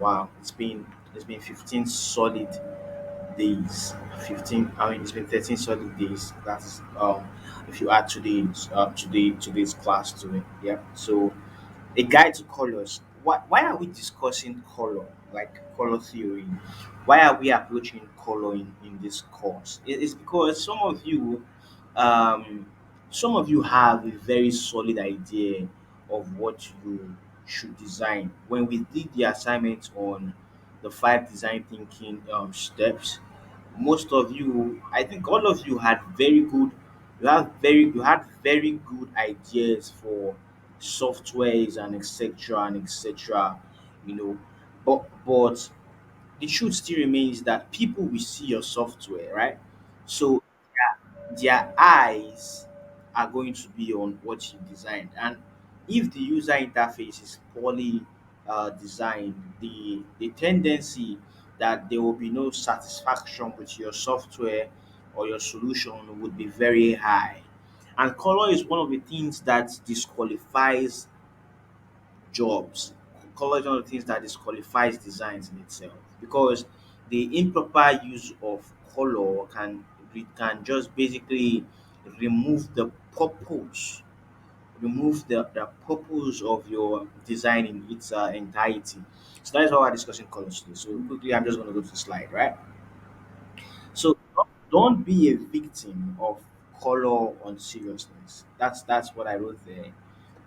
Wow, it's been 15 solid days. 15. I mean, it's been 13 solid days. That's if you add today's class to it. Yeah. So a guide to colors. Why are we discussing color, like color theory? Why are we approaching color in this course? It's because um, some of you have a very solid idea of what you should design. When we did the assignment on the five design thinking steps, most of you, I think all of you had very good, you had very good ideas for softwares and etc and etc. You know, but the truth still remains that people will see your software, right? So their eyes are going to be on what you designed. And if the user interface is poorly designed, the tendency that there will be no satisfaction with your software or your solution would be very high. And color is one of the things that disqualifies jobs. Color is one of the things that disqualifies designs in itself, because the improper use of color can just basically remove the purpose, remove the purpose of your design in its entirety. So that is why we're discussing colors today. So quickly, I'm just going to go to the slide, right? So don't be a victim of color on seriousness. That's what I wrote there.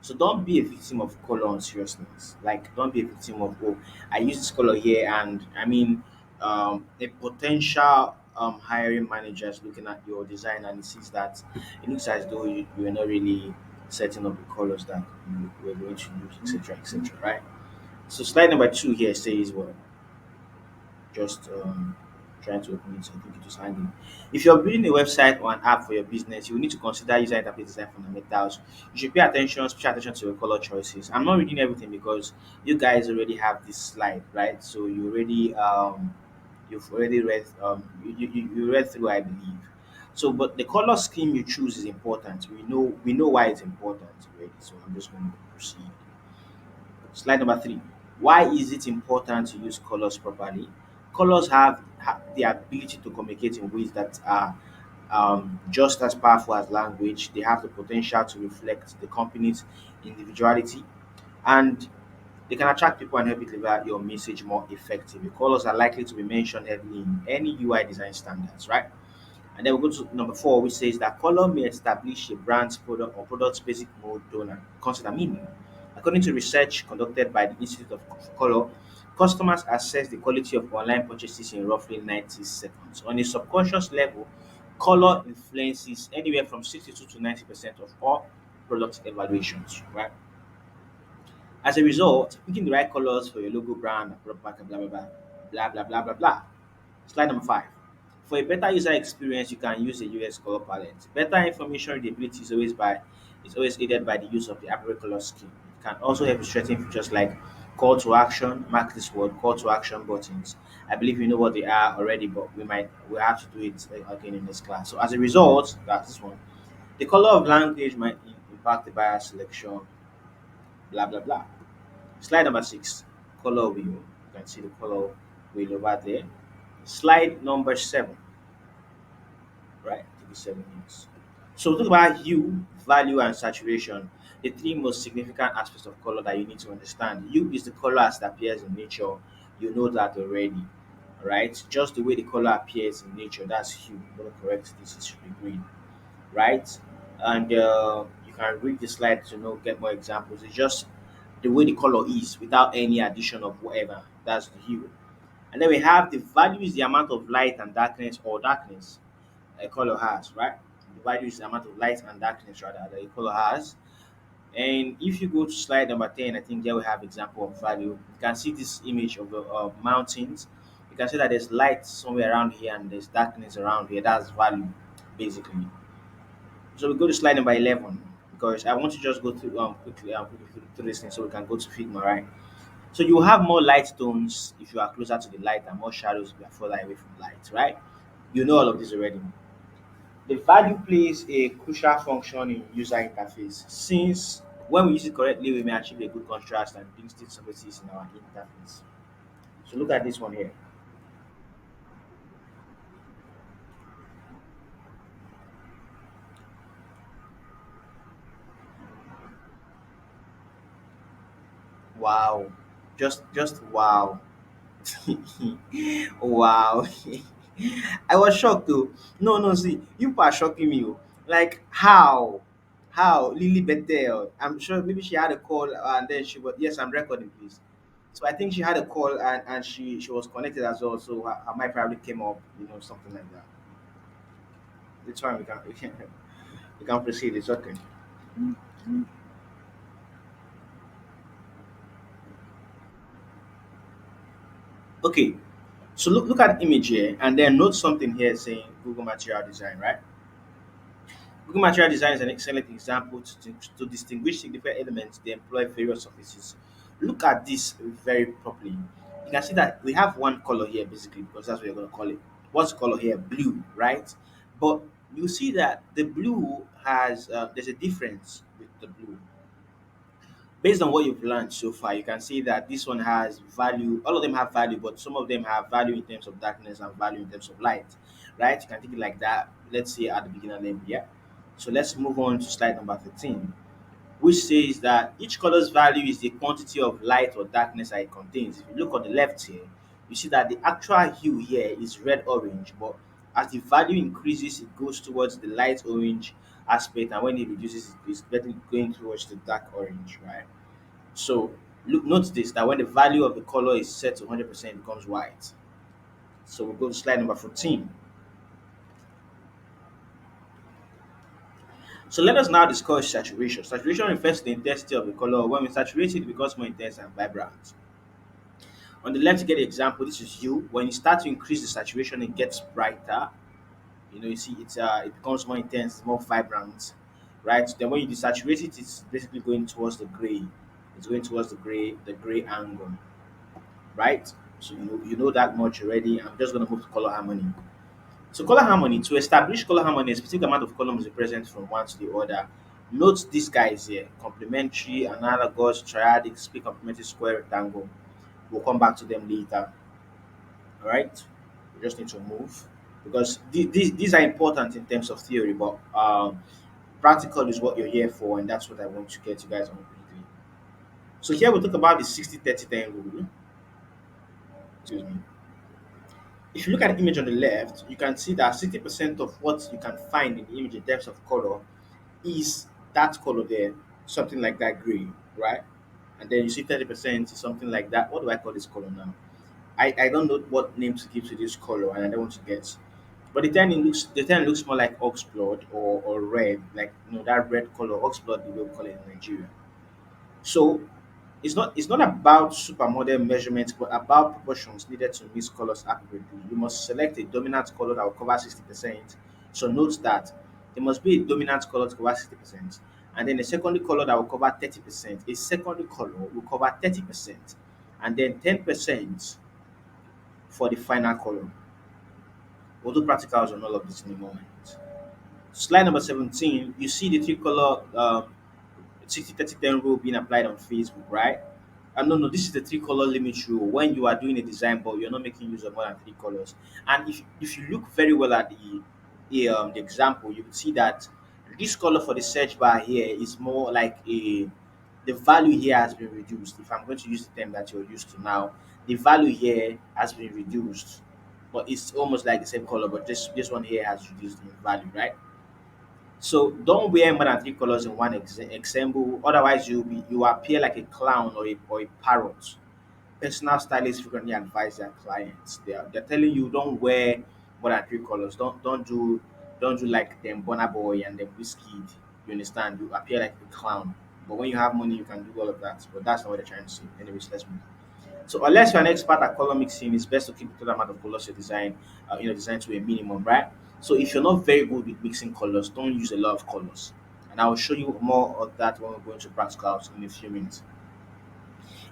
So don't be a victim of color on seriousness. Like don't be a victim of, oh, I use this color here, and I mean a potential hiring manager is looking at your design and he sees that it looks as though you are not really setting up the colors that you were going to use, etc. etc. Right? So slide number 2 here says what, just trying to open it. So I think it was hanging. If you're building a website or an app for your business, you will need to consider user interface design fundamentals. You should pay attention, special attention to your color choices. I'm not reading everything because you guys already have this slide, right? So you've already read you read through, I believe. So, but the color scheme you choose is important. We know why it's important already. So I'm just going to proceed. Slide number 3. Why is it important to use colors properly? Colors have the ability to communicate in ways that are just as powerful as language. They have the potential to reflect the company's individuality, and they can attract people and help you deliver your message more effectively. Colors are likely to be mentioned heavily in any UI design standards, right? And then we go to number 4, which says that color may establish a brand's product or product's basic mode, tone, and concept and meaning. According to research conducted by the Institute of Color, customers assess the quality of online purchases in roughly 90 seconds. On a subconscious level, color influences anywhere from 62 to 90% of all product evaluations, right? As a result, picking the right colors for your logo, brand, product market, blah blah blah, blah blah blah blah blah. Slide number 5. For a better user experience, you can use a UX color palette. Better information readability is always aided by the use of the appropriate color scheme. It can also help with strengthen features like call to action, mark this word, call to action buttons. I believe you know what they are already, but we have to do it again in this class. So as a result, that's this one. The color of language might impact the buyer selection, blah blah blah. Slide number 6, color wheel. You can see the color wheel over there. Slide number 7, right? 7 years. So talk about hue, value, and saturation. The three most significant aspects of color that you need to understand. Hue is the color as it appears in nature. You know that already, right? Just the way the color appears in nature, that's hue. I'm gonna correct this. It should be green, right? And you can read the slide to know get more examples. It's just the way the color is without any addition of whatever. That's the hue. And then we have the value is the amount of light and darkness or darkness a color has, right? The value is the amount of light and darkness rather that a color has. And if you go to slide number 10, I think there we have example of value. You can see this image of the mountains. You can see that there's light somewhere around here and there's darkness around here. That's value, basically. So we go to slide number 11 because I want to just go through quickly through this thing so we can go to Figma, right? So you have more light tones if you are closer to the light and more shadows if you are further away from light, right? You know all of this already. The value plays a crucial function in user interface since when we use it correctly, we may achieve a good contrast and bring state services in our interface. So look at this one here. Wow. Just wow. Wow. I was shocked too. No, no, see, you people are shocking me. Oh. Like how? How? Lily Bethel. I'm sure maybe she had a call and then she was, yes, I'm recording, please. So I think she had a call and she was connected as well. So her mic probably came up, something like that. It's fine. We can proceed. It's okay. Okay. So look at the image here and then note something here saying Google Material Design, right? Google Material Design is an excellent example to distinguish significant elements they employ various surfaces. Look at this very properly. You can see that we have one color here basically because that's what you're going to call it. What's the color here? Blue, right? But you see that the blue has, there's a difference with the blue. Based on what you've learned so far, you can see that this one has value. All of them have value, but some of them have value in terms of darkness and value in terms of light, right? You can think it like that. Let's say at the beginner level, yeah. So let's move on to slide number 13, which says that each color's value is the quantity of light or darkness that it contains. If you look on the left here, you see that the actual hue here is red orange, but as the value increases, it goes towards the light orange aspect, and when it reduces, it's better going towards the dark orange, right? So look, note this that when the value of the color is set to 100%, it becomes white. So we'll go to slide number 14. So let us now discuss saturation. Saturation refers to the intensity of the color. When we saturate it, it becomes more intense and vibrant. On the left, you get the example. This is you. When you start to increase the saturation, it gets brighter. You see it becomes more intense, more vibrant, right? Then when you desaturate it, it's basically going towards the gray. It's going towards the gray angle, right? So you know that much already. I'm just gonna move to color harmony. So color harmony, to establish color harmony, a specific amount of columns is present from one to the other. Note these guys here: complementary, analogous, triadic, split complementary, square, rectangle. We'll come back to them later. All right, we just need to move because these are important in terms of theory, but practical is what you're here for, and that's what I want to get you guys on quickly. So here we talk about the 60-30-10 rule. Excuse me. If you look at the image on the left, you can see that 60% of what you can find in the image in terms of color is that color there, something like that gray, right? And then you see 30% is something like that. What do I call this color now? I don't know what name to give to this color, and I don't want to guess. But the ten looks more like ox blood or red, like that red color, ox blood, the way we call it in Nigeria. So it's not about supermodel measurements, but about proportions needed to mix colors accurately. You must select a dominant color that will cover 60%. So note that there must be a dominant color to cover 60%, and then a secondary color that will cover 30%. A secondary color will cover 30%, and then 10% for the final color. We'll do practicals on all of this in a moment. Slide number 17, you see the three color 60-30-10 rule being applied on Facebook, right? No, no, this is the three color limit rule when you are doing a design, but you're not making use of more than three colors. And if you look very well at the example, you will see that this color for the search bar here is more like the value here has been reduced. If I'm going to use the term that you're used to now, the value here has been reduced, but it's almost like the same color, but this one here has reduced in value, right? So don't wear more than three colors in one example. Otherwise, you appear like a clown or a parrot. Personal stylists frequently advise their clients. They're telling you don't wear more than three colors. Don't do like them Bonner Boy and them Whiskey. You understand? You appear like a clown. But when you have money, you can do all of that. But that's not what they're trying to say. Anyways, let's move. So unless you're an expert at color mixing, it's best to keep the total amount of colors you design to a minimum, right? So if you're not very good with mixing colors, don't use a lot of colors. And I will show you more of that when we go into practicals in a few minutes.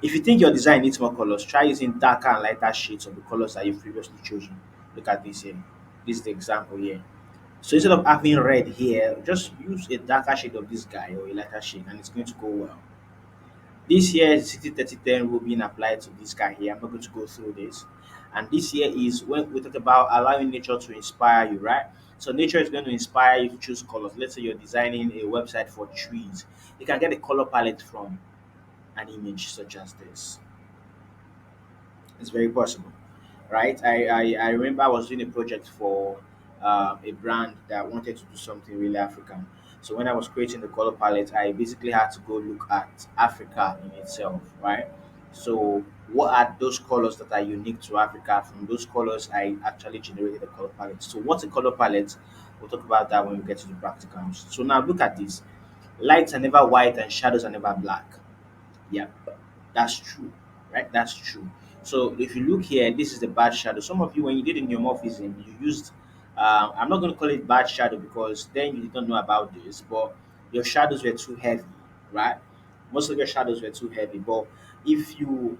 If you think your design needs more colors, try using darker and lighter shades of the colors that you've previously chosen. Look at this here. This is the example here. So instead of having red here, just use a darker shade of this guy or a lighter shade, and it's going to go well. This year is 60-30-10 rule being applied to this guy here. I'm not going to go through this. And this year is when we talk about allowing nature to inspire you, right? So nature is going to inspire you to choose colors. Let's say you're designing a website for trees. You can get a color palette from an image such as this. It's very possible, right? I remember I was doing a project for a brand that wanted to do something really African. So when I was creating the color palette, I basically had to go look at Africa in itself, right? So what are those colors that are unique to Africa? From those colors, I actually generated a color palette. So what's a color palette? We'll talk about that when we get to the practicals. So now look at this. Lights are never white and shadows are never black. Yeah, that's true, right? That's true. So if you look here, this is the bad shadow. Some of you, when you did in your morphism, you used, I'm not going to call it bad shadow because then you don't know about this, but your shadows were too heavy, right? Most of your shadows were too heavy. But if you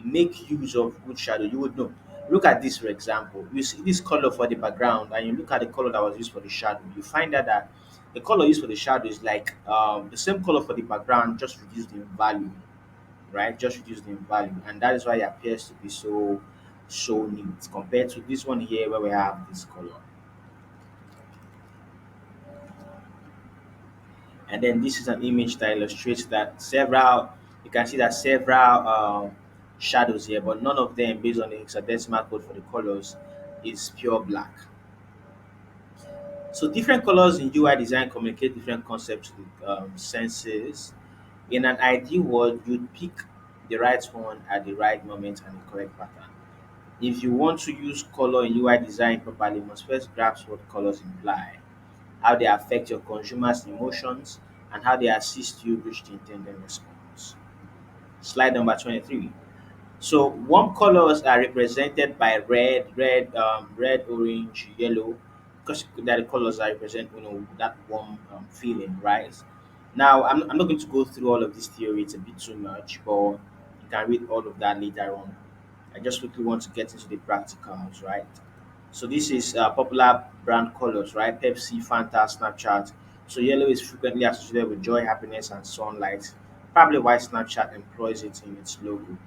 make use of good shadow, you would know. Look at this, for example. You see this color for the background, and you look at the color that was used for the shadow. You find out that the color used for the shadow is like the same color for the background, just reduced in value, right? Just reduced in value, and that is why it appears to be so neat compared to this one here where we have this color. And then this is an image that illustrates that several, you can see that several shadows here, but none of them based on the hexadecimal code for the colors is pure black. So different colors in UI design communicate different concepts to the senses. In an ideal world, you'd pick the right one at the right moment and the correct pattern. If you want to use color in UI design properly, you must first grasp what colors imply, how they affect your consumers' emotions, and how they assist you reach the intended response. Slide number 23. So warm colors are represented by red, orange, yellow, because that the colors are represent that warm feeling, right? Now I'm not going to go through all of this theory; it's a bit too much, but you can read all of that later on. I just quickly want to get into the practicals, right? So this is popular brand colors, right? Pepsi, Fanta, Snapchat. So yellow is frequently associated with joy, happiness, and sunlight. Probably why Snapchat employs it in its logo,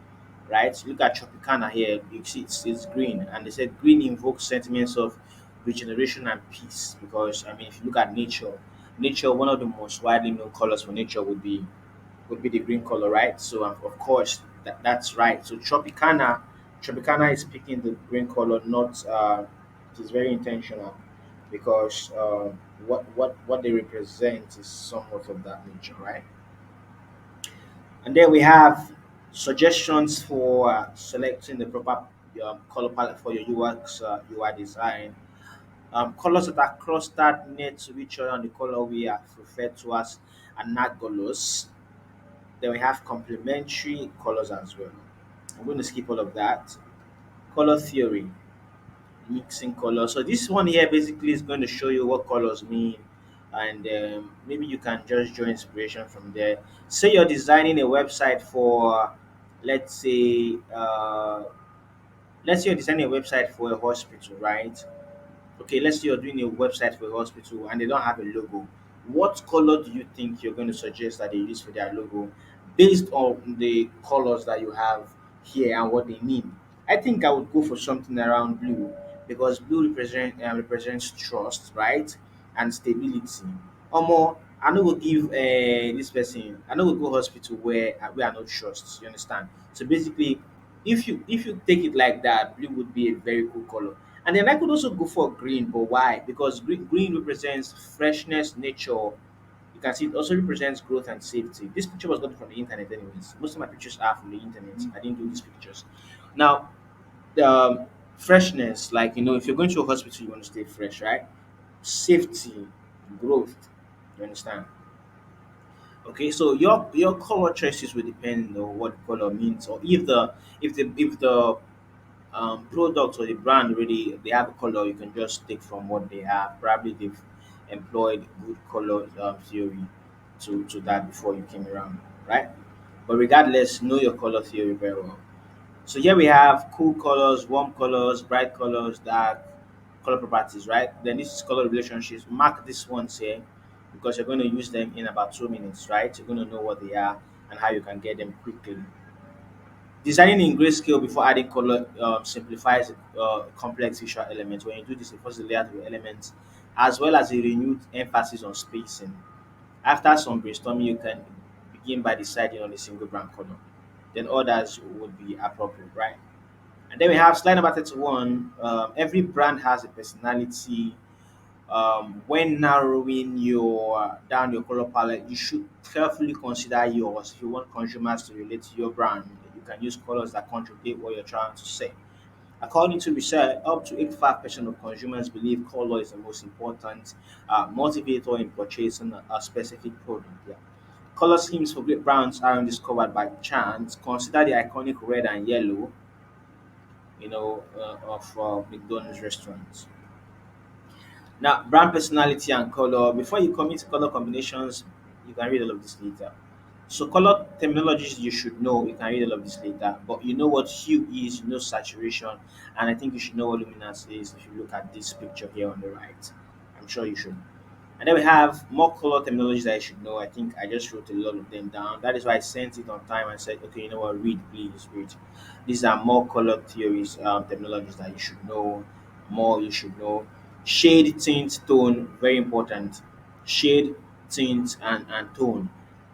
right? Look at Tropicana here. You see it's green, and they said green invokes sentiments of regeneration and peace. Because I mean, if you look at nature, one of the most widely known colors for nature would be the green color, right? So of course that's right. So Tropicana is picking the green color, not it is very intentional because what they represent is somewhat of that nature, right? And then we have suggestions for selecting the proper color palette for your UX UI design. Colors that are clustered near to each other on the color we are referred to as analogous. Then we have complementary colors as well. I'm going to skip all of that. Color theory, mixing colors. So this one here basically is going to show you what colors mean, and maybe you can just draw inspiration from there. Say you're designing a website for, let's say, let's say you're designing a website for a hospital, right? Okay, let's say you're doing a website for a hospital and they don't have a logo. What color do you think you're going to suggest that they use for their logo based on the colors that you have here and what they mean? I think I would go for something around blue because blue represents trust, right, and stability. Or more, I know will give this person. I know will go hospital where we are not trust. You understand? So basically, if you take it like that, blue would be a very cool color. And then I could also go for green, but why? Because green represents freshness, nature. You can see it also represents growth and safety. This picture was gotten from the internet, anyways. Most of my pictures are from the internet. I didn't do these pictures. Now, the freshness, like if you're going to a hospital, you want to stay fresh, right? Safety, growth. You understand? Okay, so your color choices will depend on what color means, or if the product or the brand really they have a color, you can just take from what they have. Probably they've employed good color theory to that before you came around, right? But regardless, know your color theory very well. So here we have cool colors, warm colors, bright colors, dark color properties, right? Then this is color relationships. Mark these ones here because you're going to use them in about 2 minutes, right? You're going to know what they are. and how you can get them quickly. Designing in grayscale before adding color simplifies complex visual elements. When you do this, it forces the layout of your elements, as well as a renewed emphasis on spacing. After some brainstorming, you can begin by deciding on a single brand color. Then others would be appropriate, right? And then we have slide number 31. Every brand has a personality. When narrowing your down your color palette, you should carefully consider yours. If you want consumers to relate to your brand, you can use colors that contradict what you're trying to say. According to research, up to 85% of consumers believe color is the most important motivator in purchasing a specific product. Yeah. Color schemes for great brands aren't discovered by chance. Consider the iconic red and yellow, of McDonald's restaurants. Now, brand personality and color. Before you commit to color combinations, you can read all of this later. So, color terminologies you should know. You can read all of this later. But you know what hue is, you know saturation, and I think you should know what luminance is if you look at this picture here on the right. I'm sure you should. And then we have more color terminologies that I should know. I think I just wrote a lot of them down. That is why I sent it on time and said, okay, you know what, read, please, read. These are more color theories, terminologies that you should know. More you should know. Shade, tint, tone, very important. Shade, tint, and tone.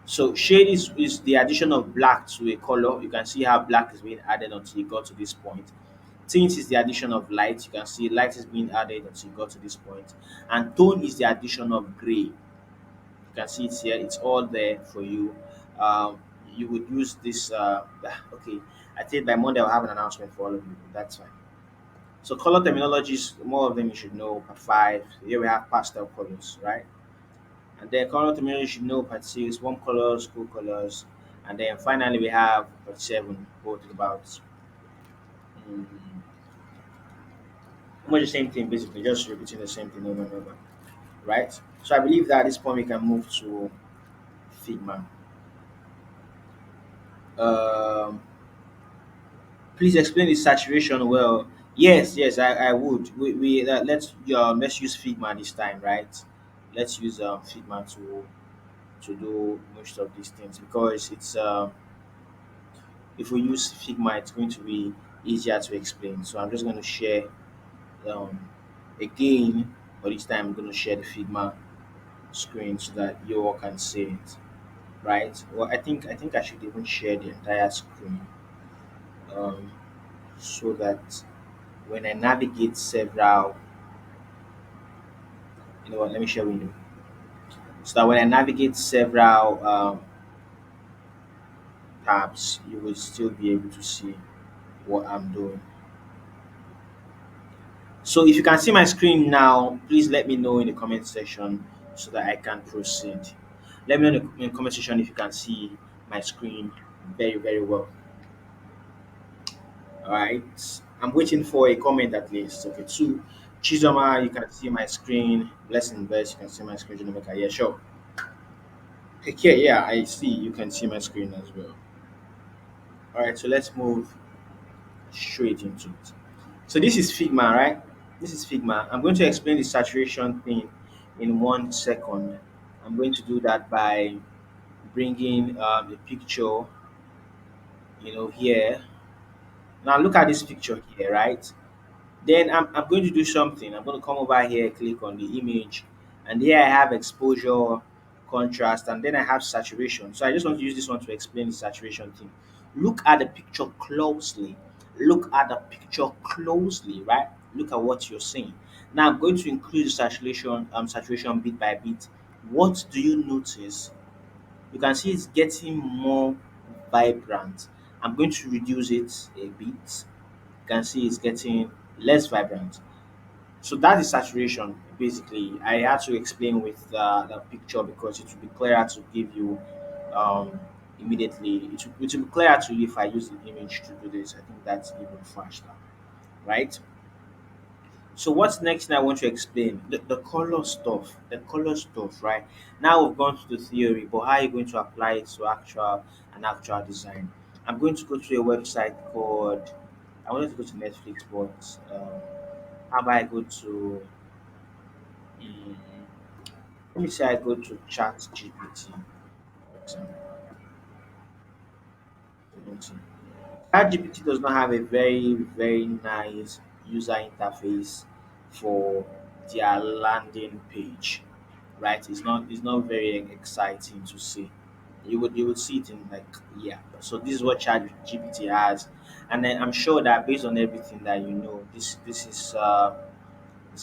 So shade is the addition of black to a color. You can see how black is being added until you got to this point. Tint is the addition of light. You can see light is being added until you got to this point. And tone is the addition of gray. You can see it here. It's all there for you. You would use this. Okay, I think by Monday I'll have an announcement for all of you. That's fine. So color terminologies, more of them you should know. Part five. Here we have pastel colors, right? And then color terminology you should know. Part six, warm colors, cool colors, and then finally we have part seven, both about mm, much the same thing basically, just repeating the same thing over and over, right? So I believe that at this point we can move to Figma. Um, please explain the saturation well. Yes, yes, I would. Let's use Figma this time, right? Let's use Figma to do most of these things because it's if we use Figma, it's going to be easier to explain. So I'm just going to share um, again, but this time I'm going to share the Figma screen so that you all can see it. Right? Well, I think I should even share the entire screen, um, so that when I navigate several, you know what? Let me share with you. So that when I navigate several tabs, you will still be able to see what I'm doing. So if you can see my screen now, please let me know in the comment section so that I can proceed. Let me know in the comment section if you can see my screen very, very well. All right. I'm waiting for a comment at least. Okay, two. Chizoma, you can see my screen. Blessing Best, you can see my screen. Jamaica, yeah, sure. Okay, yeah, I see. You can see my screen as well. All right, so let's move straight into it. So this is Figma, right? This is Figma. I'm going to explain the saturation thing in 1 second. I'm going to do that by bringing the picture, here. Now look at this picture here, right? Then I'm going to do something. I'm going to come over here, click on the image, and here I have exposure, contrast, and then I have saturation. So I just want to use this one to explain the saturation thing. Look at the picture closely. Look at the picture closely, right? Look at what you're seeing. Now I'm going to increase the saturation bit by bit. What do you notice? You can see it's getting more vibrant. I'm going to reduce it a bit. You can see it's getting less vibrant. So that is saturation. Basically, I had to explain with the picture because it will be clearer to give you immediately. It will be clearer to you if I use the image to do this. I think that's even faster, right? So what's next I want to explain? The color stuff. The color stuff, right? Now we've gone to the theory, but how are you going to apply it to actual design? I'm going to go to a website called I wanted to go to Netflix, but how about I go to mm, let me say I go to Chat GPT, for example. Okay. ChatGPT does not have a very nice user interface for their landing page, right? It's not very exciting to see. You would see it in like, yeah. So this is what ChatGPT has, and then I'm sure that based on everything that you know, this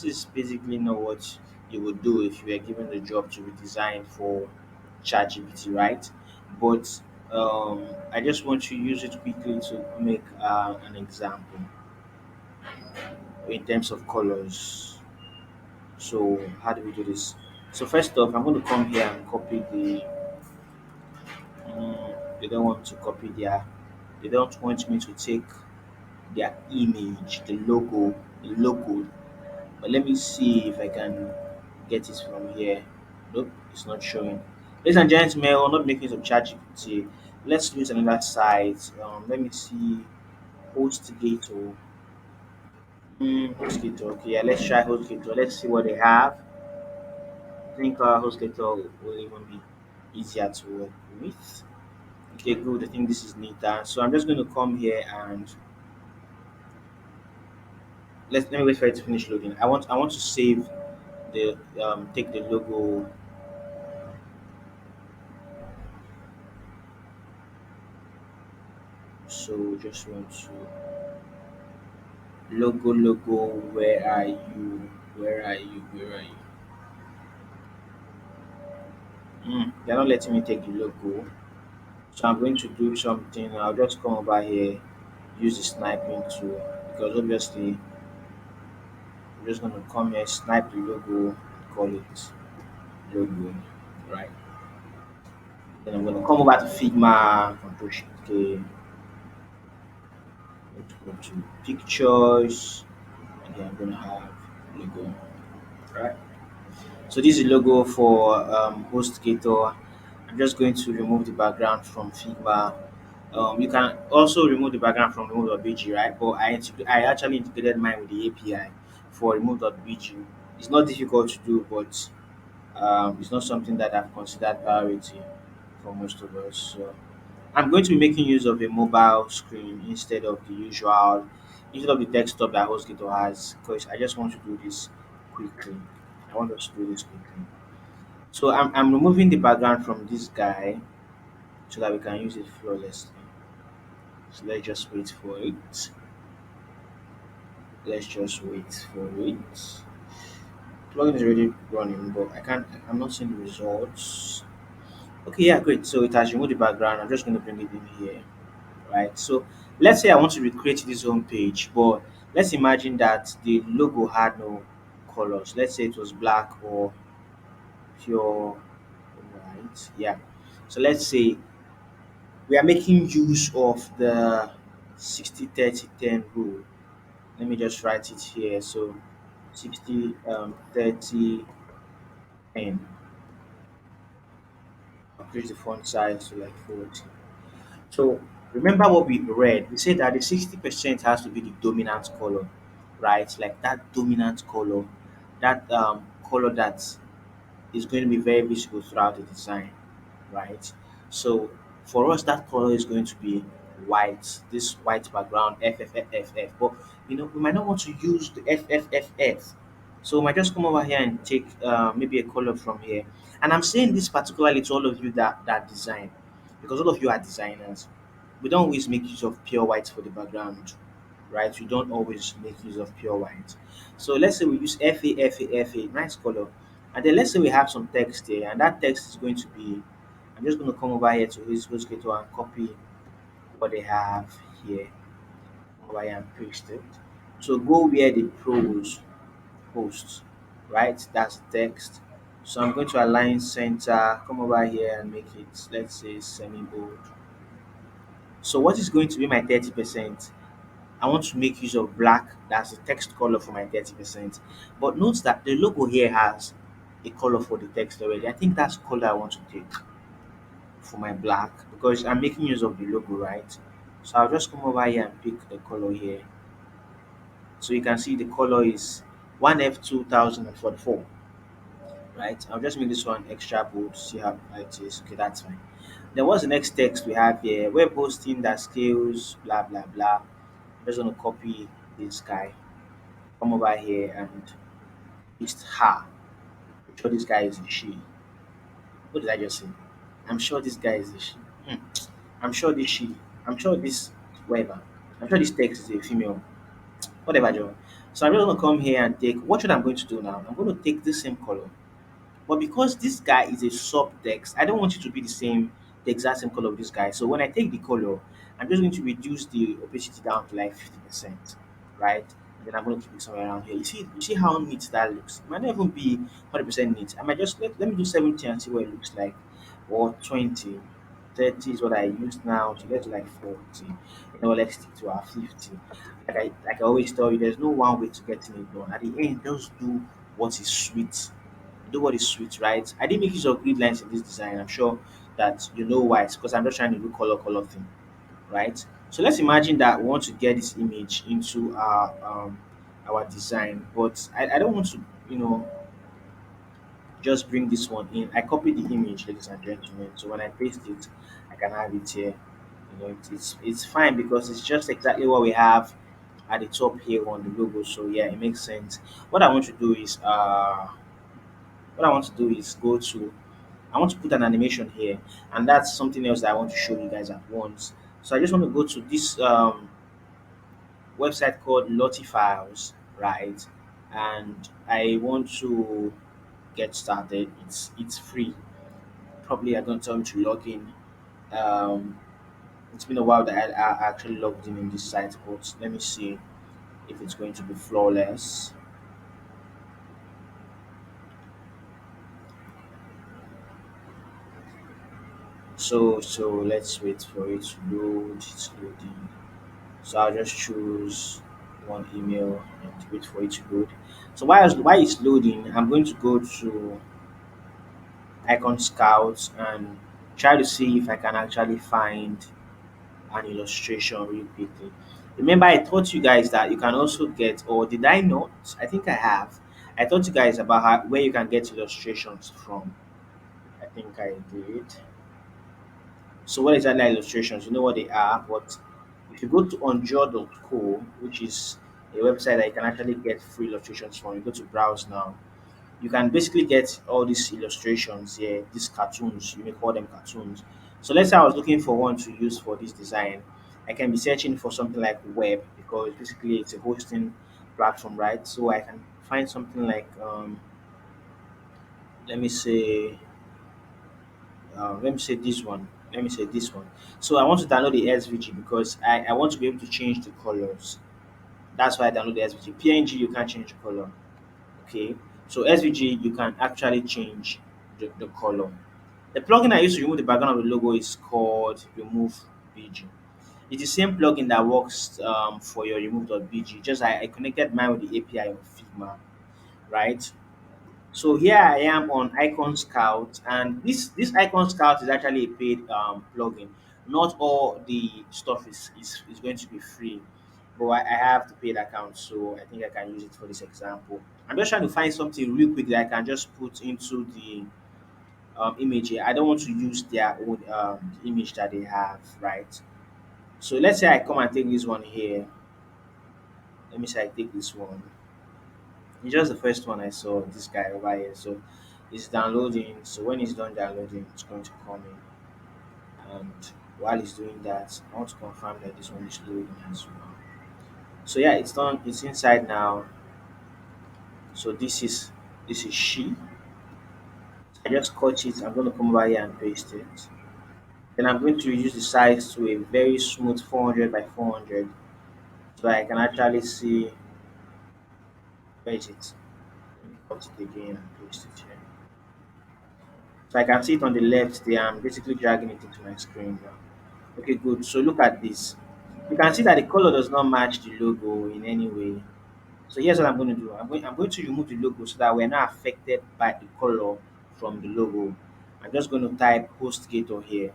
is basically not what you would do if you were given the job to redesign for ChatGPT, right? But I just want to use it quickly to make an example in terms of colors. So how do we do this? So first off, I'm going to come here and copy the. They don't want to copy their. They don't want me to take their image, the logo. But let me see if I can get it from here. Nope, it's not showing. Ladies and gentlemen, we're not making some ChatGPT. Let's use another site. Let me see. HostGator. HostGator. Okay, yeah, let's try HostGator. Let's see what they have. I think HostGator will even be easier to work with. Okay, good. I think this is neater. So I'm just going to come here and let me wait for it to finish loading. I want to save the take the logo. So just want to logo, where are you, where are you? They're not letting me take the logo, so I'm going to do something. I'll just come over here, use the sniping tool, because obviously I'm just going to come here, snipe the logo, call it logo, right? Then I'm going to come over to Figma, control shift K, go to pictures, and then I'm going to have logo, right? So this is the logo for HostGator. I'm just going to remove the background from Figma. You can also remove the background from remove.bg, right? But I actually integrated mine with the API for remove.bg. It's not difficult to do, but it's not something that I've considered priority for most of us. So I'm going to be making use of a mobile screen instead of the desktop that HostGator has, because I just want to do this quickly. I want us to do this quickly. So I'm removing the background from this guy so that we can use it flawlessly. So let's just wait for it. Let's just wait for it. Plugin is already running, but I'm not seeing the results. Okay, yeah, great. So it has removed the background. I'm just going to bring it in here, right? So let's say I want to recreate this home page, but let's imagine that the logo had no colors. Let's say it was black or pure white. Yeah. So let's say we are making use of the 60-30-10 rule. Let me just write it here. So 60, 30, 10. Increase the font size to like 40. So remember what we read. We said that the 60% has to be the dominant color, right? Like that dominant color, that color that is going to be very visible throughout the design, right? So for us, that color is going to be white, this white background, FFFFF. But we might not want to use the FFFF. So we might just come over here and take maybe a color from here. And I'm saying this particularly to all of you that design, because all of you are designers. We don't always make use of pure white for the background, right? We don't always make use of pure white. So let's say we use FA, nice color. And then let's say we have some text here, and that text is going to be, I'm just going to come over here to his HostGator and copy what they have here, over here and paste it. So go where the pros post, right? That's text. So I'm going to align center, come over here and make it, let's say, semi bold. So what is going to be my 30%? I want to make use of black. That's the text color for my 30%. But note that the logo here has a color for the text already. I think that's the color I want to take for my black, because I'm making use of the logo, right? So I'll just come over here and pick the color here. So you can see the color is 1F2044, right? I'll just make this one extra bold, see how it is. Okay, that's fine. Then what's the next text we have here? Web hosting that scales, blah blah blah. I'm just gonna copy this guy, come over here and paste her. I'm sure this guy is a she. What did I just say? I'm sure this guy is a she. Hmm. I'm sure this she. I'm sure this whatever. I'm sure this text is a female. Whatever, Joe. So I'm just gonna come here and take. What should I'm going to do now? I'm going to take the same color. But because this guy is a subtext, I don't want it to be the exact same color of this guy. So when I take the color, I'm just going to reduce the opacity down to like 50%, right? And then I'm going to keep it somewhere around here. You see how neat that looks? It might not even be 100% neat. I might just let me do 70 and see what it looks like, or 20. 30 is what I use now to get to like 40. Let's stick to our 50. Like I always tell you, there's no one way to getting it done. At the end, just what is sweet do what is sweet, right? I didn't make use of grid lines in this design. I'm sure that you know why. It's because I'm just trying to do color thing, right? So let's imagine that we want to get this image into our design, but I don't want to, you know, just bring this one in. I copied the image, ladies and gentlemen. So when I paste it, I can have it here. It's fine because it's just exactly what we have at the top here on the logo. So yeah, it makes sense. What I want to do is what I want to do is go to I want to put an animation here, and that's something else that I want to show you guys at once. So I just want to go to this website called Lottie Files, right? And I want to get started. It's free. Probably I'm going to tell me to log in. Um, it's been a while that I actually logged in this site, but let me see if it's going to be flawless. So let's wait for it to load. It's loading. So I'll just choose one email and wait for it to load. So while it's loading, I'm going to go to Icon Scout and try to see if I can actually find an illustration real quickly. Remember, I taught you guys that you can also get, or did I not? I think I have. I taught you guys about where you can get illustrations from. I think I did. So what is that illustrations? You know what they are, but if you go to onjo.co, which is a website that you can actually get free illustrations from, you go to browse now. You can basically get all these illustrations here, these cartoons, you may call them cartoons. So let's say I was looking for one to use for this design. I can be searching for something like web because basically it's a hosting platform, right? So I can find something like let me say let me say this one. Let me say this one. So I want to download the SVG because I want to be able to change the colors. That's why I download the SVG. PNG you can't change the color. Okay. So SVG you can actually change the color. The plugin I use to remove the background of the logo is called Remove BG. It's the same plugin that works for your remove.bg. Just I connected mine with the API of Figma, right? So here I am on Icon Scout, and this Icon Scout is actually a paid plugin. Not all the stuff is going to be free, but I have the paid account, so I think I can use it for this example. I'm just trying to find something real quick that I can just put into the image here. I don't want to use their own image that they have, right? So let's say I come and take this one here. Let me say I take this one. It's just the first one I saw, this guy over here. So it's downloading. So when it's done downloading, it's going to come in. And while it's doing that, I want to confirm that this one is loading as well. So yeah, it's done. It's inside now. So this is she. I just cut it. I'm going to come over here and paste it. Then I'm going to reduce the size to a very smooth 400 by 400, so I can actually see where is it. Let me cut it again and paste it here. So I can see it on the left there. I'm basically dragging it into my screen now. Okay, good. So look at this. You can see that the color does not match the logo in any way. So here's what I'm going to do. I'm going to remove the logo so that we're not affected by the color from the logo. I'm just going to type HostGator here.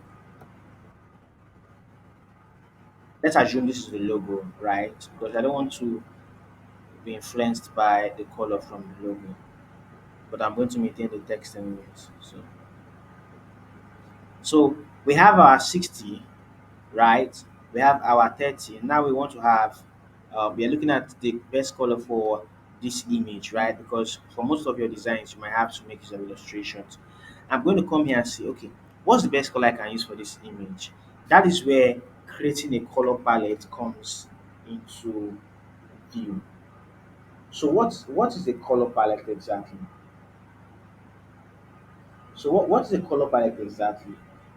Let's assume this is the logo, right? Because I don't want to be influenced by the color from the logo. But I'm going to maintain the text anyways. So We have our 60, right? We have our 30. Now we want to have, we are looking at the best color for this image, right? Because for most of your designs, you might have to make use of illustrations. I'm going to come here and say, okay, what's the best color I can use for this image? That is where creating a color palette comes into view. So what is a color palette exactly? So what is a color palette exactly?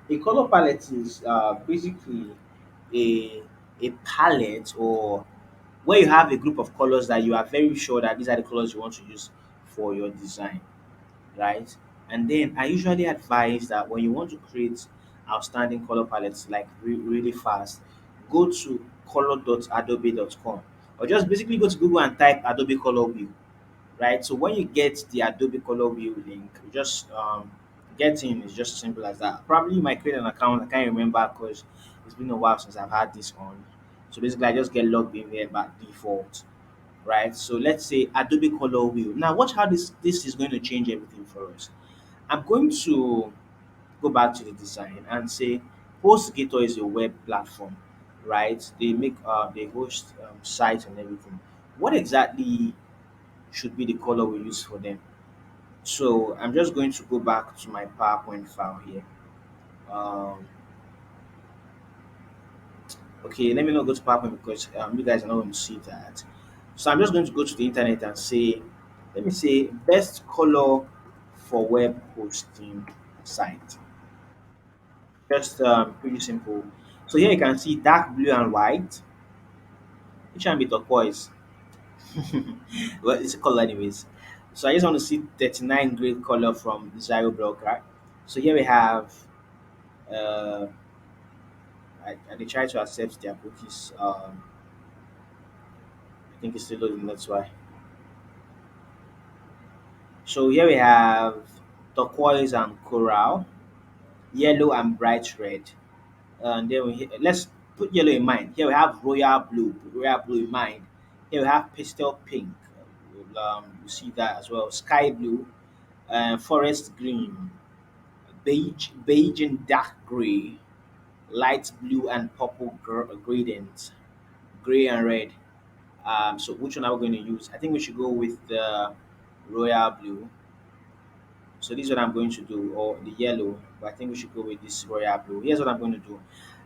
A color palette is basically a a palette, or where you have a group of colors that you are very sure that these are the colors you want to use for your design, right? And then I usually advise that when you want to create outstanding color palettes like really fast, go to color.adobe.com, or just basically go to Google and type Adobe Color Wheel, right? So when you get the Adobe Color Wheel link, you just get in. It's just as simple as that. Probably you might create an account. I can't remember because it's been a while since I've had this on. So basically, I just get logged in there by default, right? So let's say Adobe Color Wheel. Now watch how this is going to change everything for us. I'm going to go back to the design and say HostGator is a web platform, right? They host sites and everything. What exactly should be the color we use for them? So I'm just going to go back to my PowerPoint file here. Um, okay, let me not go to PowerPoint because you guys are not going to see that. So I'm just going to go to the internet and say, let me say best color for web hosting site. Just pretty simple. So here you can see dark blue and white. Which can be turquoise. Well, it's a color anyways. So I just want to see 39 grade color from Zero Block, right? So here we have uh, they try to accept their cookies. I think it's still loading. That's why. So here we have turquoise and coral, yellow and bright red. And then let's put yellow in mind. Here we have royal blue in mind. Here we have pastel pink. You see that as well. Sky blue, forest green, beige and dark gray, light blue and purple gradient, gray and red. So which one are we going to use? I think we should go with the royal blue. So this is what I'm going to do, or the yellow. But I think we should go with this royal blue. Here's what I'm going to do.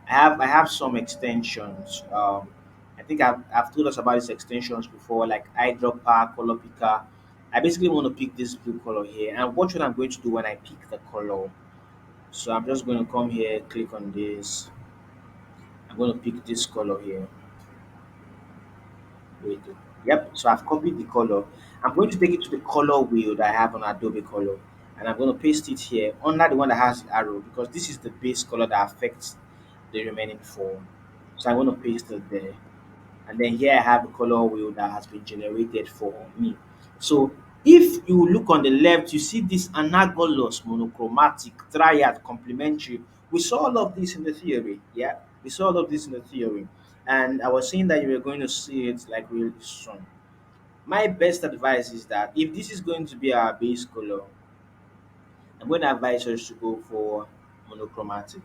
I have some extensions. I think I've told us about these extensions before, like eyedropper, color picker. I basically want to pick this blue color here, and watch what I'm going to do when I pick the color. So I'm just going to come here, click on this. I'm going to pick this color here. Wait. Yep. So I've copied the color. I'm going to take it to the color wheel that I have on Adobe Color, and I'm going to paste it here under the one that has the arrow because this is the base color that affects the remaining four. So I'm going to paste it there, and then here I have a color wheel that has been generated for me. So if you look on the left, you see this analogous, monochromatic, triad, complementary. We saw all of this in the theory. Yeah, we saw all of this in the theory, and I was saying that you were going to see it like really strong. My best advice is that if this is going to be our base color, I'm going to advise us to go for monochromatic.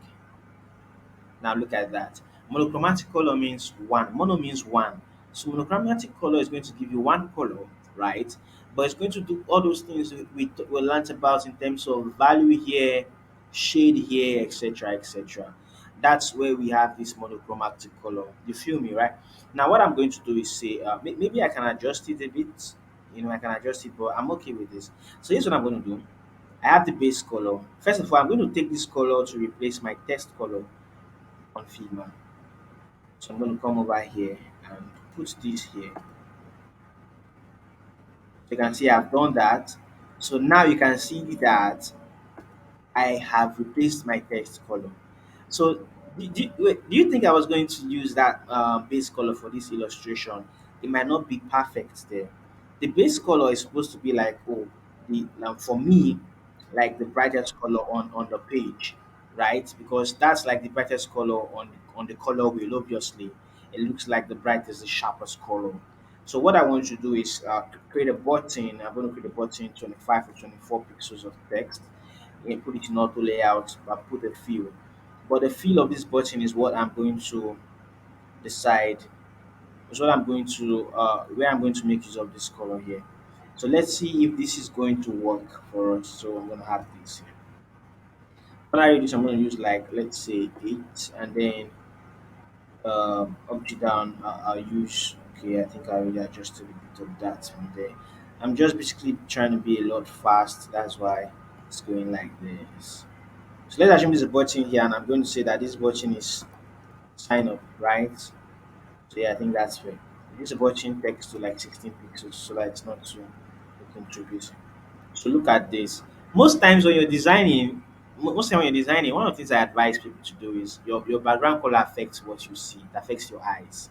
Now look at that. Monochromatic color means one. Mono means one. So monochromatic color is going to give you one color, right? But it's going to do all those things we learned about in terms of value here, shade here, etc., etc. That's where we have this monochromatic color. You feel me, right? Now what I'm going to do is say maybe I can adjust it a bit. I can adjust it, but I'm okay with this. So here's what I'm going to do. I have the base color. First of all, I'm going to take this color to replace my test color on Figma. So I'm going to come over here and put this here. So you can see I've done that. So now you can see that I have replaced my text color. So do you think I was going to use that base color for this illustration? It might not be perfect there. The base color is supposed to be like, oh, the now for me, like the brightest color on the page, right? Because that's like the brightest color on the color wheel. Obviously, it looks like the brightest, the sharpest color. So what I want you to do is create a button. I'm going to create a button 25 or 24 pixels of text and put it in auto layout, but put a fill. but the feel of this button is what I'm going to decide. Is what I'm going to where I'm going to make use of this color here. So let's see if this is going to work for us. So I'm gonna have this here. When I do this, I'm gonna use like let's say 8, and then up to down. I'll use okay. I think I already adjusted a bit of that from there. I'm just basically trying to be a lot fast. That's why it's going like this. So let's assume there's a button here, and I'm going to say that this button is sign up, right? So yeah, I think that's fair. This button text to like 16 pixels so that it's not too contributing. So look at this. Most times when you're designing, most time when you're designing, one of the things I advise people to do is your background color affects what you see. It affects your eyes.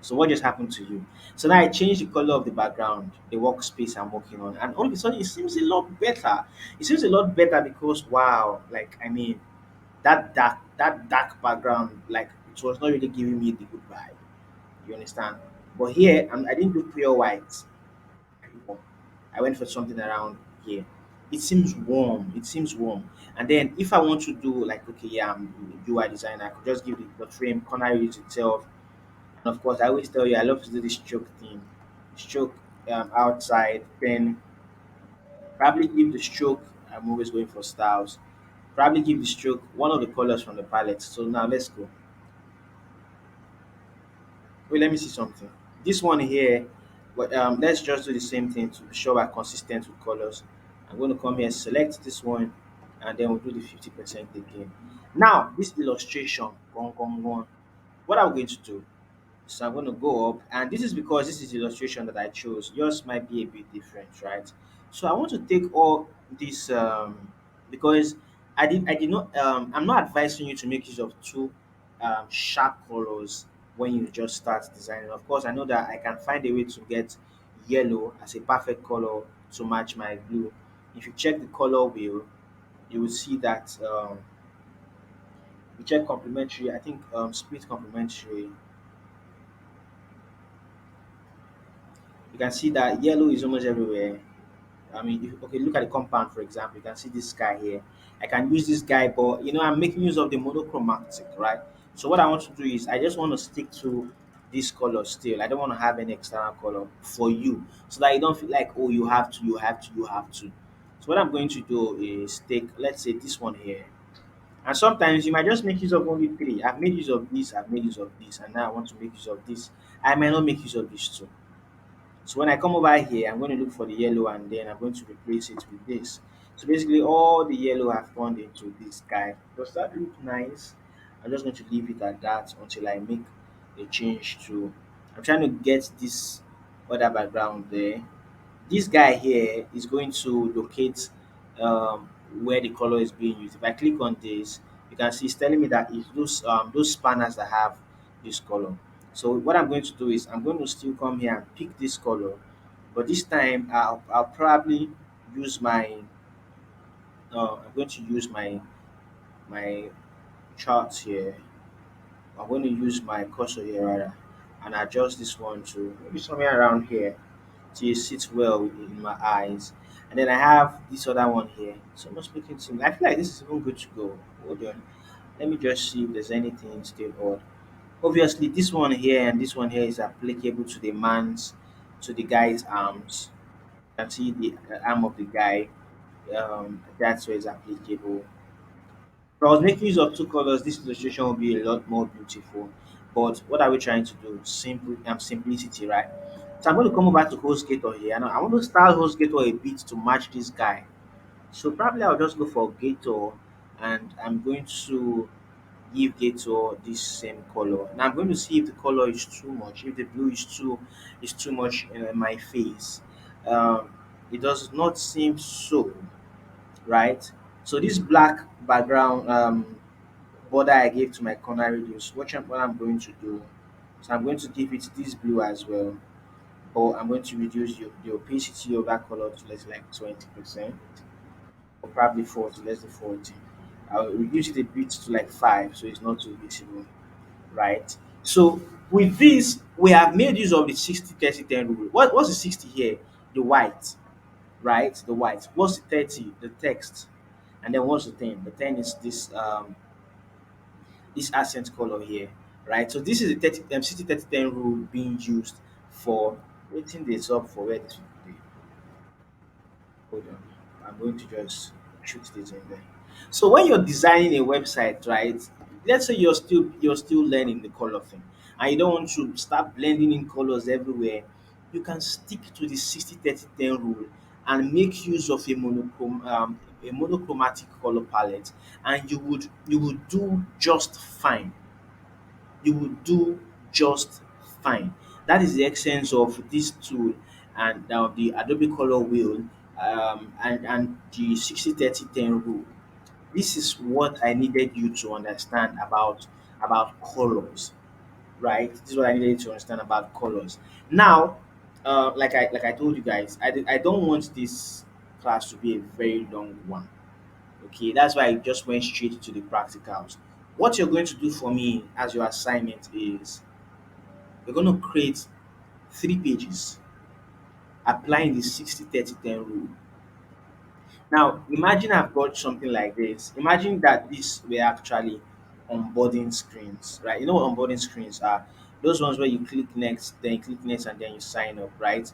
So what just happened to you? So now I changed the color of the background, the workspace I'm working on, and all of a sudden it seems a lot better. It seems a lot better because wow, like I mean, that dark background, like it was not really giving me the good vibe. You understand? But here, I didn't do pure white. I went for something around here. It seems warm. It seems warm. And then if I want to do like okay, yeah, I'm a UI designer, I could just give the frame corner use itself. And of course, I always tell you I love to do this stroke thing. Stroke outside, then probably give the stroke. I'm always going for styles. Probably give the stroke one of the colors from the palette. So now let's go. Wait, let me see something. This one here, but let's just do the same thing to be sure we're consistent with colors. I'm going to come here, select this one, and then we'll do the 50% again. Now, this illustration, gone, gone, gone. What I'm going to do, so I'm going to go up, and this is because this is the illustration that I chose. Yours might be a bit different, right? So I want to take all this because I did not I'm not advising you to make use of two sharp colors when you just start designing. Of course, I know that I can find a way to get yellow as a perfect color to match my blue. If you check the color wheel, you will see that you check complementary. I think split complementary. You can see that yellow is almost everywhere. I mean, if, okay, look at the compound for example. You can see this guy here. I can use this guy, but I'm making use of the monochromatic, right? So what I want to do is I just want to stick to this color still. I don't want to have any external color for you, so that you don't feel like oh you have to, you have to, you have to. So what I'm going to do is take let's say this one here, and sometimes you might just make use of only three. I've made use of this, I've made use of this, and now I want to make use of this. I might not make use of this too. So when I come over here, I'm going to look for the yellow and then I'm going to replace it with this. So basically all the yellow have turned into this guy. Does that look nice? I'm just going to leave it at that until I make a change to, I'm trying to get this other background there. This guy here is going to locate where the color is being used. If I click on this, you can see it's telling me that it's those spanners that have this color. So what I'm going to do is I'm going to still come here and pick this color, but this time I'll probably use my I'm going to use my charts here. I'm going to use my cursor here rather, and adjust this one to maybe somewhere around here till it sits well in my eyes. And then I have this other one here. So I'm just looking to I feel like this is even good to go. Hold on. Let me just see if there's anything still odd. Obviously, this one here and this one here is applicable to to the guy's arms. You can see the arm of the guy. That's where it's applicable. If I was making use of two colors, this illustration would be a lot more beautiful. But what are we trying to do? Simple simplicity, right? So I'm going to come over to HostGator here, and I want to style HostGator a bit to match this guy. So probably I'll just go for Gator, and I'm going to give Gator this same color. Now I'm going to see if the color is too much, if the blue is too much in my face. Um, it does not seem so, right? So this black background border I gave to my corner radius, what I'm going to do. So I'm going to give it this blue as well, but I'm going to reduce the opacity of that color to let's say like 20%, or probably 40, let's do 40. I'll reduce it a bit to like 5 so it's not too visible, right? So with this, we have made use of the 60-30-10 rule. What's the 60 here? The white, right? The white. What's the 30? The text. And then what's the 10? The 10 is this accent color here, right? So this is the 60 30 10 rule being used for waiting this up for where this people dey. Hold on. I'm going to just shoot this in there. So when you're designing a website, right? Let's say you're still learning the color thing, and you don't want to start blending in colors everywhere. You can stick to the 60 30 10 rule and make use of a monochromatic color palette, and you would do just fine. You will do just fine. That is the essence of this tool and the Adobe Color Wheel, and the 60 30 10 rule. This is what I needed you to understand about colors, right? This is what I needed you to understand about colors. Now, like I told you guys, I don't want this class to be a very long one. Okay, that's why I just went straight to the practicals. What you're going to do for me as your assignment is we're going to create 3 pages applying the 60 30 10 rule. Now, imagine I've got something like this. Imagine that these were actually onboarding screens, right? You know what onboarding screens are? Those ones where you click next, then you click next, and then you sign up, right?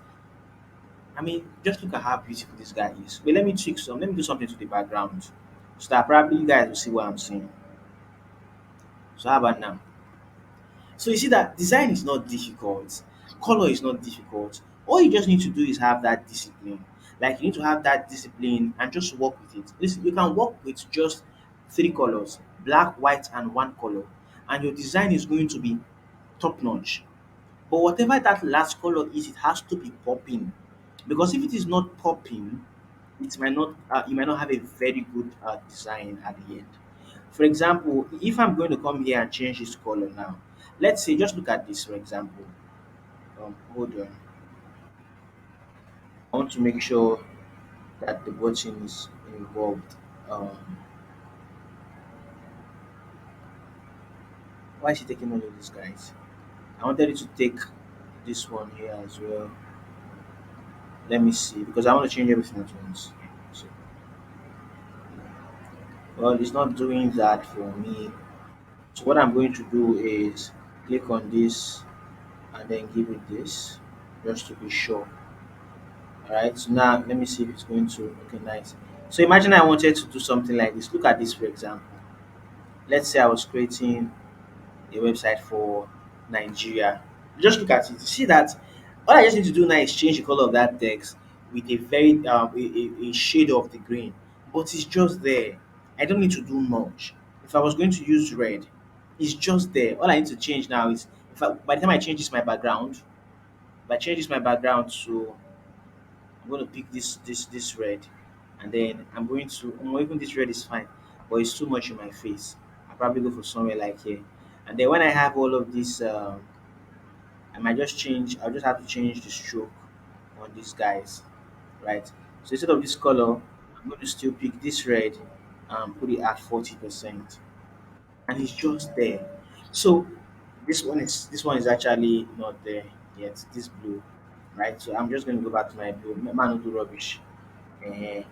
I mean, just look at how beautiful this guy is. But let me tweak some, let me do something to the background so that probably you guys will see what I'm saying. So, how about now? So you see that design is not difficult, color is not difficult. All you just need to do is have that discipline. Like you need to have that discipline and just work with it. Listen, you can work with just 3 colors, black, white, and one color, and your design is going to be top notch. But whatever that last color is, it has to be popping. Because if it is not popping, it might not you might not have a very good design at the end. For example, if I'm going to come here and change this color now, let's say just look at this for example. Hold on. I want to make sure that the button is involved. Um, why is he taking all of these guys? I wanted you to take this one here as well. Let me see because I want to change everything at once. So, well, it's not doing that for me. So what I'm going to do is click on this and then give it this just to be sure. All right, so now let me see if it's going to. Okay, nice. So imagine I wanted to do something like this. Look at this for example. Let's say I was creating a website for Nigeria. Just look at it. You see that all I just need to do now is change the color of that text with a very a shade of the green, but it's just there. I don't need to do much. If I was going to use red, it's just there. All I need to change now is by the time I change this my background, if I change this my background to I'm going to pick this red, and then I'm going to even this red is fine, but it's too much in my face. I'll probably go for somewhere like here, and then when I have all of this, I might just change. I'll just have to change the stroke on these guys, right? So instead of this color, I'm going to still pick this red and put it at 40%, and it's just there. So this one is actually not there yet. This blue, right? So I'm just going to go back to my blue. Man, do rubbish. Eh,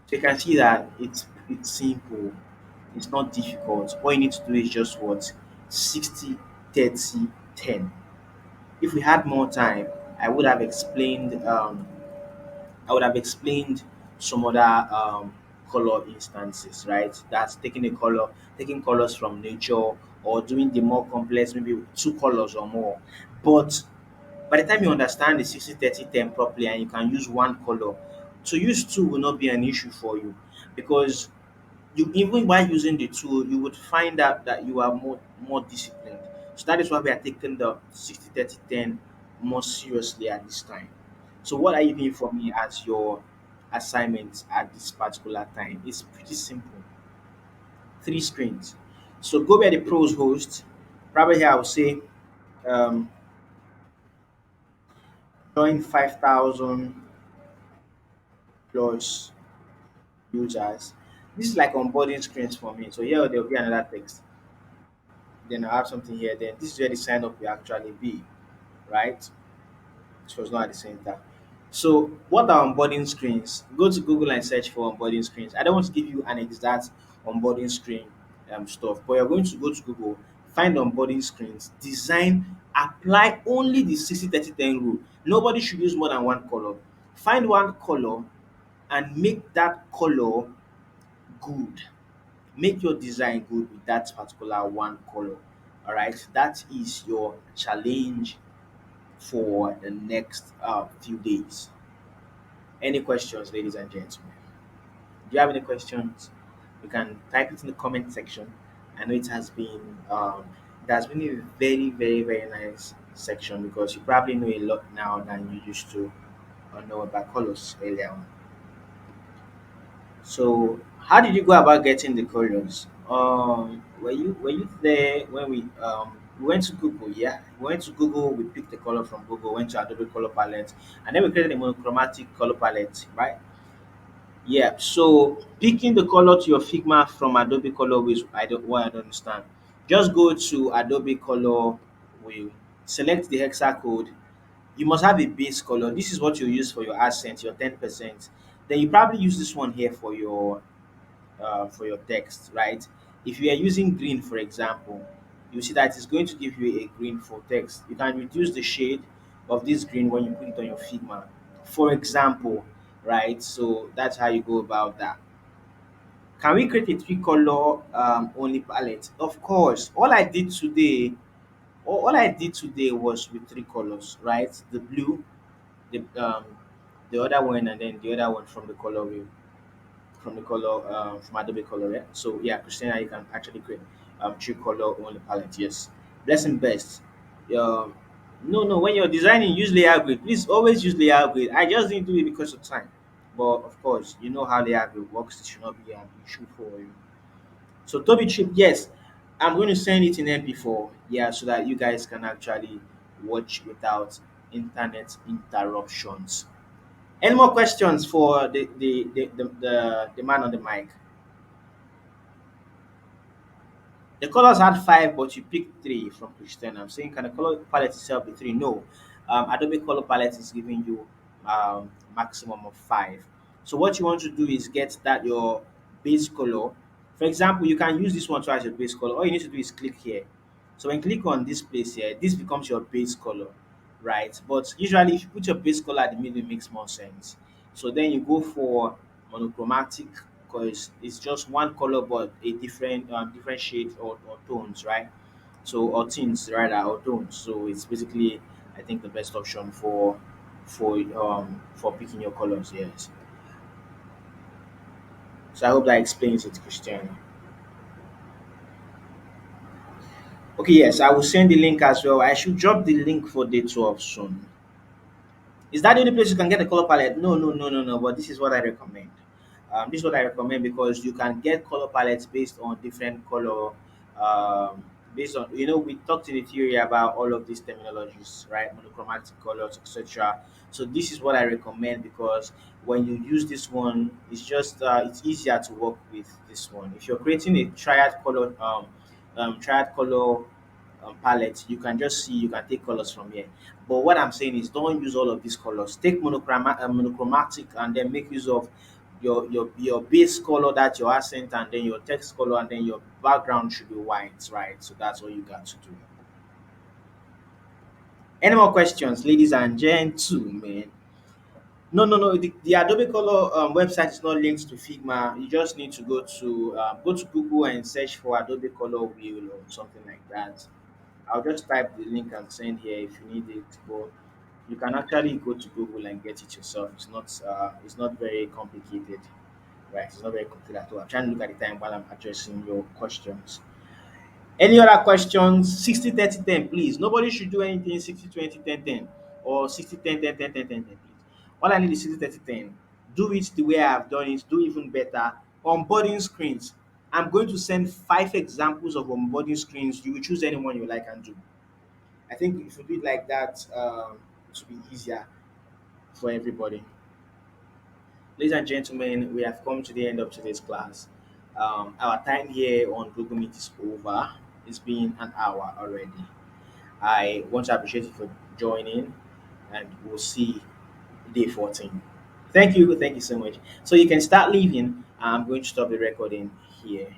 so you can see that it's simple. It's not difficult. All you need to do is just what 60 30 10. If we had more time, I would have explained I would have explained some other color instances, right? That's taking colors from nature or doing the more complex, maybe 2 colors or more. But by the time you understand the 60 30 10 properly and you can use one color, to use two will not be an issue for you because you even while using the tool, you would find out that you are more disciplined. So that is why we are taking the 60 30 10 more seriously at this time. So what are you doing for me as your assignment at this particular time? It's pretty simple. 3 screens. So go where the pros host. Probably here I will say um, join 5,000 plus users. This is like onboarding screens for me. So here there will be another text. Then I have something here. Then this is where the sign up will actually be, right? So it's not at the center. So, what are onboarding screens? Go to Google and search for onboarding screens. I don't want to give you an exact onboarding screen stuff, but you're going to go to Google, find onboarding screens, design, apply only the 60-30-10 rule. Nobody should use more than one color. Find one color and make that color good. Make your design good with that particular one color. All right, that is your challenge for the next few days. Any questions, ladies and gentlemen? Do you have any questions? You can type it in the comment section. I know it has been a very, very, very nice section because you probably know a lot now than you used to know about colors earlier on. So, how did you go about getting the colors? Were you there when we went to Google? Yeah, we went to Google. We picked the color from Google. Went to Adobe Color Palette, and then we created a monochromatic color palette, right? Yeah. So picking the color to your Figma from Adobe Color Wheel, I don't understand. Just go to Adobe Color Wheel, select the hexa code. You must have a base color. This is what you use for your accent, your 10%. Then you probably use this one here for your text, right? If you are using green, for example, you see that it's going to give you a green for text. You can reduce the shade of this green when you put it on your Figma, for example, right? So that's how you go about that. Can we create a three color only palette? Of course. All I did today was with three colors, right? The blue, the other one, and then the other one from the color wheel, from Adobe Color. Yeah. So yeah, Christina, you can actually create three color only palette. Yes. Blessing best. Um, no. When you're designing, use layer grid. Please always use layer grid. I just didn't do it because of time. But of course, you know how layer grid works. It should not be an issue for you. So Toby Trip, yes, I'm going to send it in MP4, yeah, so that you guys can actually watch without internet interruptions. Any more questions for the man on the mic? The colors had five, but you picked three from Christian. I'm saying, can the color palette itself be three? No. Adobe Color Palette is giving you maximum of five. So what you want to do is get that your base color. For example, you can use this one to as your base color. All you need to do is click here. So when you click on this place here, this becomes your base color, right? But usually, if you put your base color at the middle, it makes more sense. So then you go for monochromatic because it's just one color but a different shade or tones, right? So or tints rather or tones. So it's basically I think the best option for picking your colors. Yes. So I hope that explains it, Christian. Okay, yes, I will send the link as well. I should drop the link for day 12 soon. Is that the only place you can get the color palette? No. But this is what I recommend. This is what I recommend because you can get color palettes based on different color. Based on we talked in the theory about all of these terminologies, right? Monochromatic colors, etc. So this is what I recommend because when you use this one, it's easier to work with this one. If you're creating a triad color palette, you can just see you can take colors from here. But what I'm saying is don't use all of these colors. Take monochromatic and then make use of your base color, that's your accent, and then your text color, and then your background should be white, right? So that's all you got to do. Any more questions, ladies and gentlemen? No. The Adobe Color website is not linked to Figma. You just need to go to Google and search for Adobe Color Wheel or something like that. I'll just type the link and send here if you need it. But you can actually go to Google and get it yourself. It's not very complicated, right? It's not very complicated at all. I'm trying to look at the time while I'm addressing your questions. Any other questions? 60-30-10, please. Nobody should do anything 60-20-10-10 or 60-10-10-10-10-10, please. All I need is 60-30-10. Do it the way I have done it. Do even better. Onboarding screens. I'm going to send 5 examples of onboarding screens. You will choose any one you like and do. I think if you do it like that, it will be easier for everybody. Ladies and gentlemen, we have come to the end of today's class. Our time here on Google Meet is over. It's been an hour already. I want to appreciate you for joining, and we'll see day 14. Thank you so much. So you can start leaving. I'm going to stop the recording here.